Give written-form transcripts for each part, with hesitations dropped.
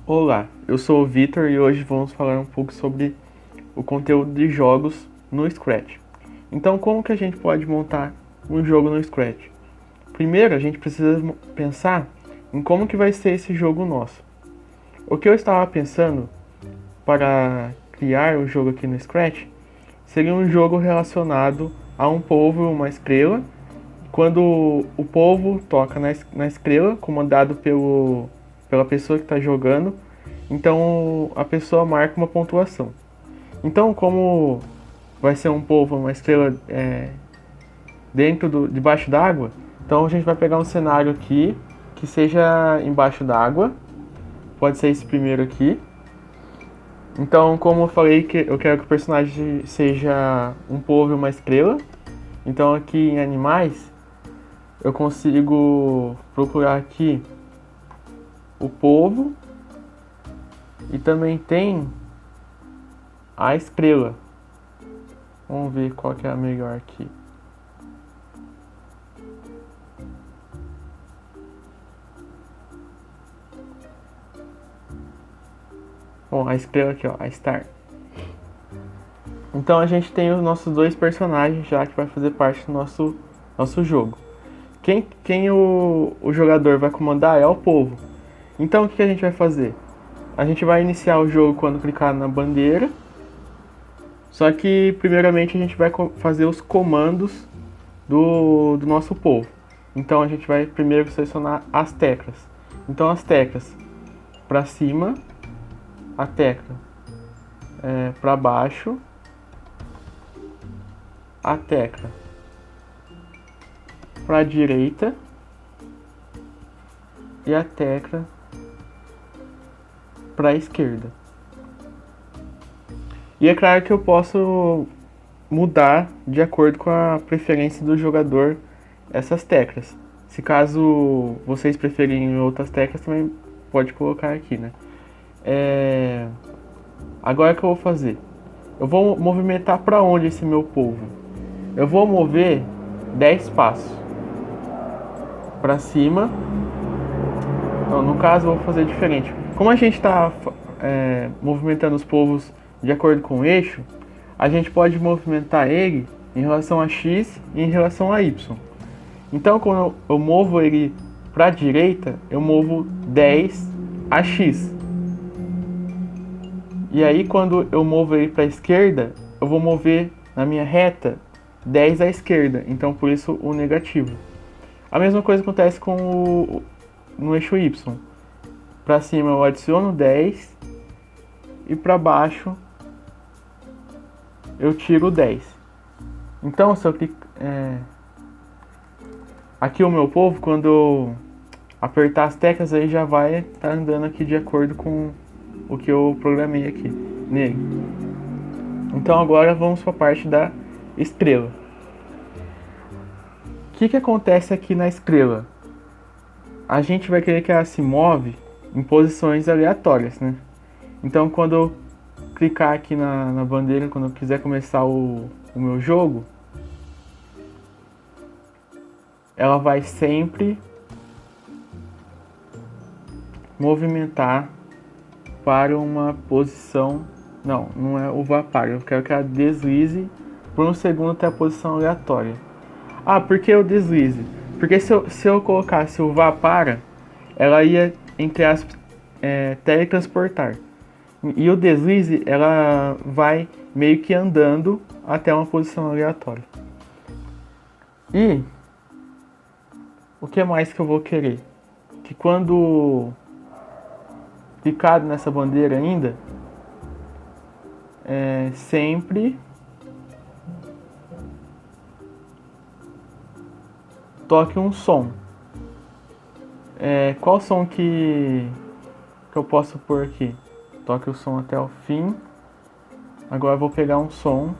Olá, eu sou o Vitor e hoje vamos falar um pouco sobre o conteúdo de jogos no Scratch. Então, como que a gente pode montar um jogo no Scratch? Primeiro, a gente precisa pensar em como que vai ser esse jogo nosso. O que eu estava pensando para criar o jogo aqui no Scratch seria um jogo relacionado a um polvo e uma estrela. Quando o polvo toca na estrela, comandado pela pessoa que está jogando, então a pessoa marca uma pontuação. Então, como vai ser um polvo, uma estrela debaixo d'água, então a gente vai pegar um cenário aqui que seja embaixo d'água. Pode ser esse primeiro aqui. Então, como eu falei que eu quero que o personagem seja um polvo e uma estrela, então aqui em animais eu consigo procurar aqui o polvo e também tem a estrela. Vamos ver qual que é a melhor aqui. Bom, a estrela aqui, ó, a Star. Então a gente tem os nossos dois personagens já que vai fazer parte do nosso jogo. Quem o jogador vai comandar é o polvo. Então o que a gente vai fazer? A gente vai iniciar o jogo quando clicar na bandeira. Só que primeiramente a gente vai fazer os comandos do nosso polvo. Então a gente vai primeiro selecionar as teclas. Então as teclas para cima, a tecla para baixo, a tecla para a direita e a tecla para a esquerda. E é claro que eu posso mudar de acordo com a preferência do jogador essas teclas. Se caso vocês preferirem outras teclas, também pode colocar aqui, né? Agora o que eu vou fazer? Eu vou movimentar para onde esse meu polvo? Eu vou mover 10 passos para cima. Não, no caso eu vou fazer diferente. Como a gente está movimentando os polvos de acordo com o eixo, a gente pode movimentar ele em relação a x e em relação a y. Então quando eu movo ele para a direita, eu movo 10 a x. E aí quando eu movo ele para a esquerda, eu vou mover na minha reta 10 à esquerda. Então por isso o negativo. A mesma coisa acontece no eixo y. Para cima eu adiciono 10 e para baixo eu tiro 10. Então se eu aqui o meu polvo, quando eu apertar as teclas, aí já vai estar andando aqui de acordo com o que eu programei aqui nele. Então agora vamos para a parte da estrela. O que acontece aqui na estrela? A gente vai querer que ela se move em posições aleatórias, né? Então quando eu clicar aqui na bandeira, quando eu quiser começar o meu jogo, ela vai sempre movimentar para uma posição. Não é o vá para. Eu quero que ela deslize por um segundo até a posição aleatória. Ah, por que eu deslize? Porque se eu colocasse o vá para, ela ia, entre aspas, teletransportar. E o deslize, ela vai meio que andando até uma posição aleatória. E o que mais que eu vou querer? Que quando clicado nessa bandeira ainda, sempre toque um som. Qual som que eu posso pôr aqui? Toque o som até o fim. Agora eu vou pegar um som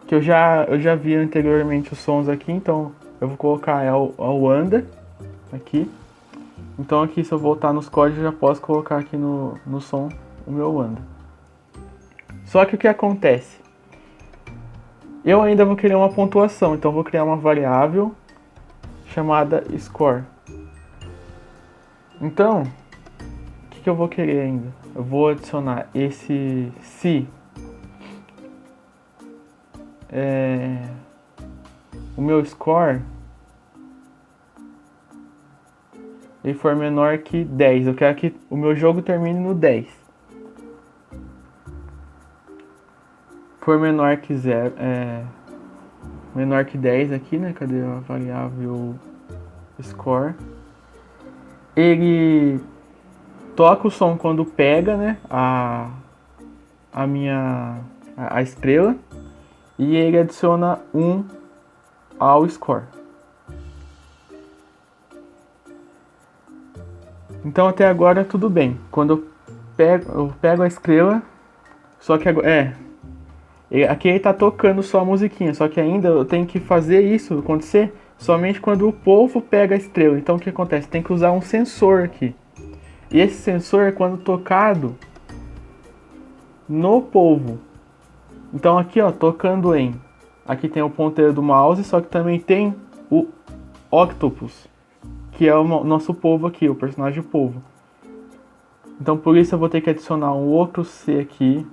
que eu já vi anteriormente os sons aqui, então eu vou colocar o Wanda aqui. Então aqui, se eu voltar nos códigos, eu já posso colocar aqui no som o meu Wanda. Só que o que acontece? Eu ainda vou criar uma pontuação, então eu vou criar uma variável chamada score. Então, o que eu vou querer ainda? Eu vou adicionar esse se o meu score ele for menor que 10. Eu quero que o meu jogo termine no 10. For menor que 0, menor que 10 aqui, né? Cadê a variável score? Ele toca o som quando pega, né? A estrela. E ele adiciona 1 ao score. Então até agora tudo bem. Quando eu pego a estrela, só que agora aqui ele tá tocando só a musiquinha, só que ainda eu tenho que fazer isso acontecer somente quando o polvo pega a estrela. Então o que acontece? Tem que usar um sensor aqui. E esse sensor é quando tocado no polvo. Então aqui, ó, tocando em. Aqui tem o ponteiro do mouse, só que também tem o Octopus, que é o nosso polvo aqui, o personagem polvo. Então por isso eu vou ter que adicionar um outro C aqui,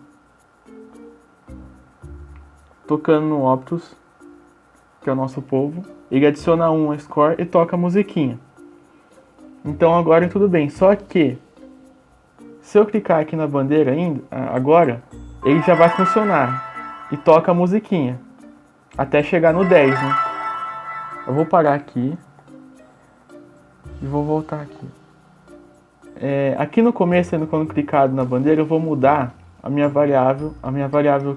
tocando no Octopus, que é o nosso polvo. Ele adiciona 1 ao score e toca a musiquinha. Então agora tudo bem, só que se eu clicar aqui na bandeira ainda, agora, ele já vai funcionar e toca a musiquinha até chegar no 10, né? Eu vou parar aqui e vou voltar aqui. Aqui no começo, quando clicado na bandeira, eu vou mudar a minha variável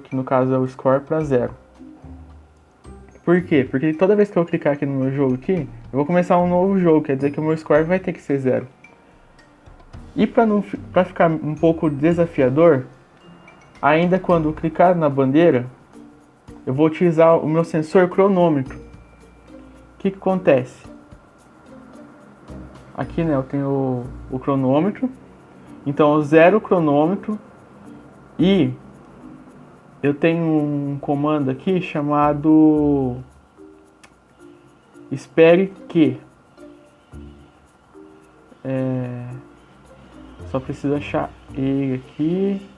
que no caso é o score, para 0. Por quê? Porque toda vez que eu clicar aqui no meu jogo aqui, eu vou começar um novo jogo, quer dizer que o meu score vai ter que ser 0. E para ficar um pouco desafiador, ainda quando clicar na bandeira, eu vou utilizar o meu sensor cronômetro. O que acontece? Aqui, né, eu tenho o cronômetro. Então eu zero o cronômetro e eu tenho um comando aqui chamado espere que. Só preciso achar ele aqui.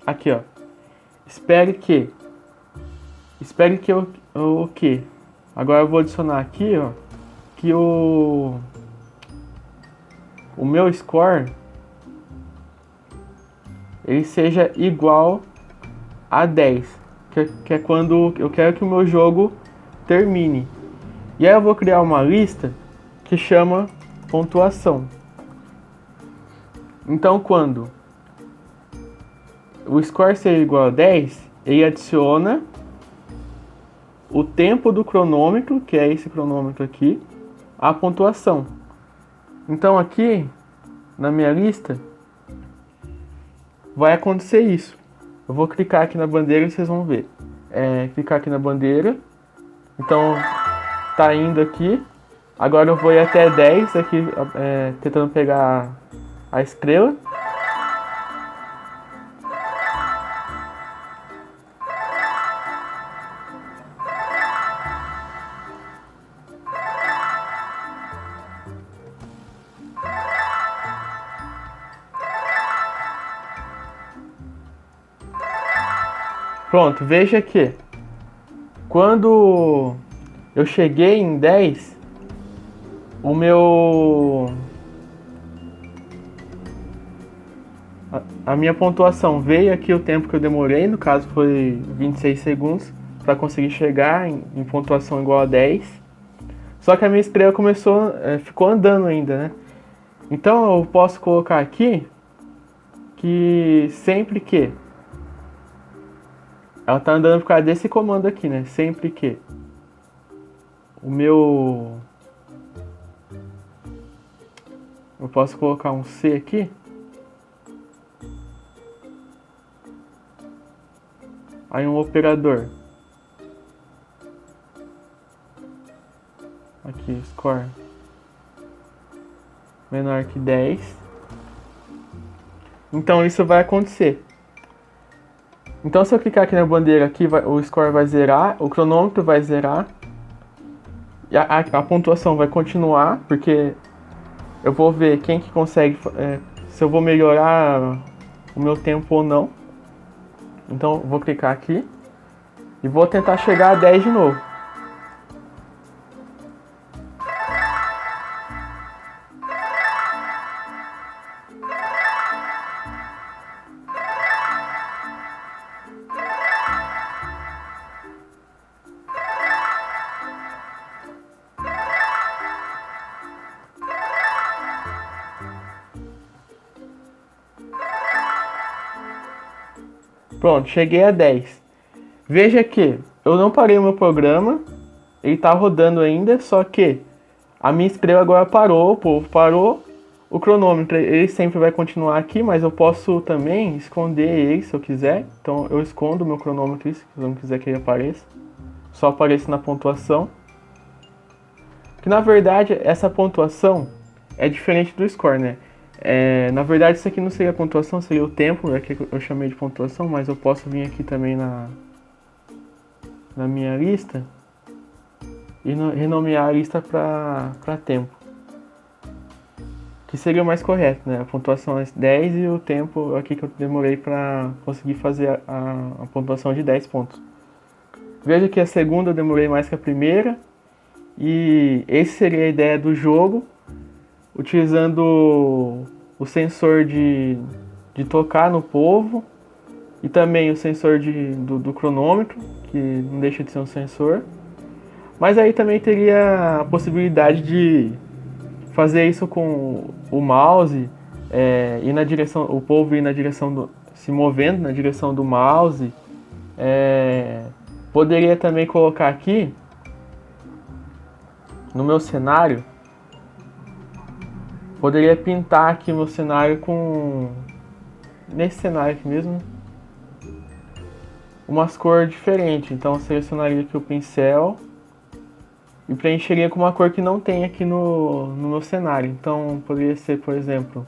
Aqui, ó. Espere que o que? Agora eu vou adicionar aqui, ó, que o meu score ele seja igual a 10, que é quando eu quero que o meu jogo termine. E aí eu vou criar uma lista que chama pontuação. Então quando o score ser igual a 10, ele adiciona o tempo do cronômetro, que é esse cronômetro aqui, à pontuação. Então aqui, na minha lista, vai acontecer isso. Eu vou clicar aqui na bandeira e vocês vão ver. Clicar aqui na bandeira. Então, tá indo aqui. Agora eu vou ir até 10 aqui, tentando pegar a estrela. Pronto, veja que quando eu cheguei em 10, a minha pontuação veio aqui o tempo que eu demorei, no caso foi 26 segundos, para conseguir chegar em pontuação igual a 10. Só que a minha estrela ficou andando ainda, né? Então eu posso colocar aqui que sempre que ela tá andando por causa desse comando aqui, né? Sempre que eu posso colocar um C aqui. Aí um operador. Aqui, score menor que 10. Então isso vai acontecer. Então se eu clicar aqui na bandeira aqui, o score vai zerar, o cronômetro vai zerar. E a pontuação vai continuar, porque eu vou ver quem que consegue, se eu vou melhorar o meu tempo ou não. Então eu vou clicar aqui e vou tentar chegar a 10 de novo. Pronto, cheguei a 10. Veja que eu não parei o meu programa, ele está rodando ainda, só que a minha estrela agora parou, o povo parou, o cronômetro ele sempre vai continuar aqui, mas eu posso também esconder ele se eu quiser. Então eu escondo o meu cronômetro se eu não quiser que ele apareça, só aparece na pontuação. Que na verdade essa pontuação é diferente do score, né? Na verdade isso aqui não seria a pontuação, seria o tempo, que eu chamei de pontuação, mas eu posso vir aqui também na minha lista e renomear a lista para tempo, que seria o mais correto, né? A pontuação é 10 e o tempo aqui que eu demorei para conseguir fazer a pontuação de 10 pontos. Veja que a segunda eu demorei mais que a primeira, e essa seria a ideia do jogo, utilizando o sensor de tocar no povo e também o sensor do cronômetro, que não deixa de ser um sensor. Mas aí também teria a possibilidade de fazer isso com o mouse, ir na direção, o povo ir na direção se movendo na direção do mouse. Poderia também colocar aqui no meu cenário, poderia pintar aqui o meu cenário nesse cenário aqui mesmo, umas cores diferentes. Então eu selecionaria aqui o pincel e preencheria com uma cor que não tem aqui no meu cenário. Então poderia ser, por exemplo,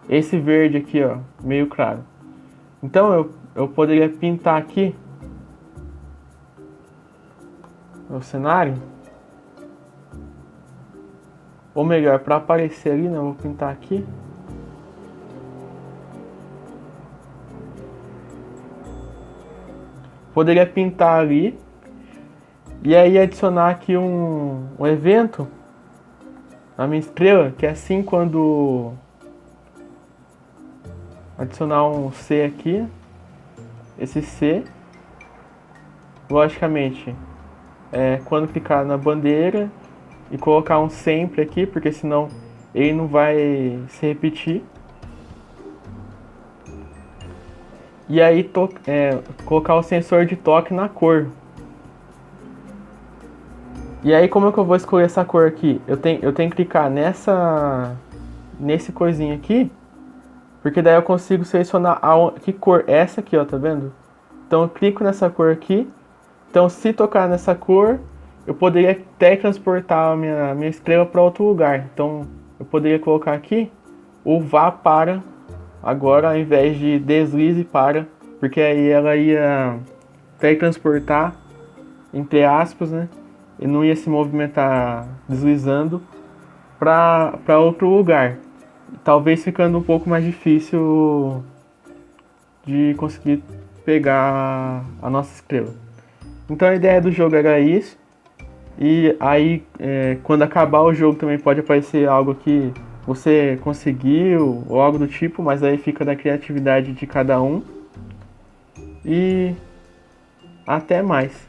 esse verde aqui, ó, meio claro. Então eu poderia pintar aqui o cenário, ou melhor, para aparecer ali, né, eu vou pintar aqui. Poderia pintar ali e aí adicionar aqui um evento na minha estrela, que é assim, quando adicionar um C aqui, esse C, logicamente, quando clicar na bandeira e colocar um sempre aqui, porque senão ele não vai se repetir. E aí colocar o sensor de toque na cor. E aí como é que eu vou escolher essa cor aqui? Eu tenho que clicar nesse coisinho aqui, porque daí eu consigo selecionar que cor é essa aqui, ó, tá vendo? Então eu clico nessa cor aqui. Então se tocar nessa cor, eu poderia até transportar a minha estrela para outro lugar. Então eu poderia colocar aqui o vá para agora, ao invés de deslize para, porque aí ela ia teletransportar, entre aspas, né? E não ia se movimentar deslizando para outro lugar. Talvez ficando um pouco mais difícil de conseguir pegar a nossa estrela. Então a ideia do jogo era isso. E aí quando acabar o jogo também pode aparecer algo que você conseguiu ou algo do tipo, mas aí fica da criatividade de cada um. E até mais.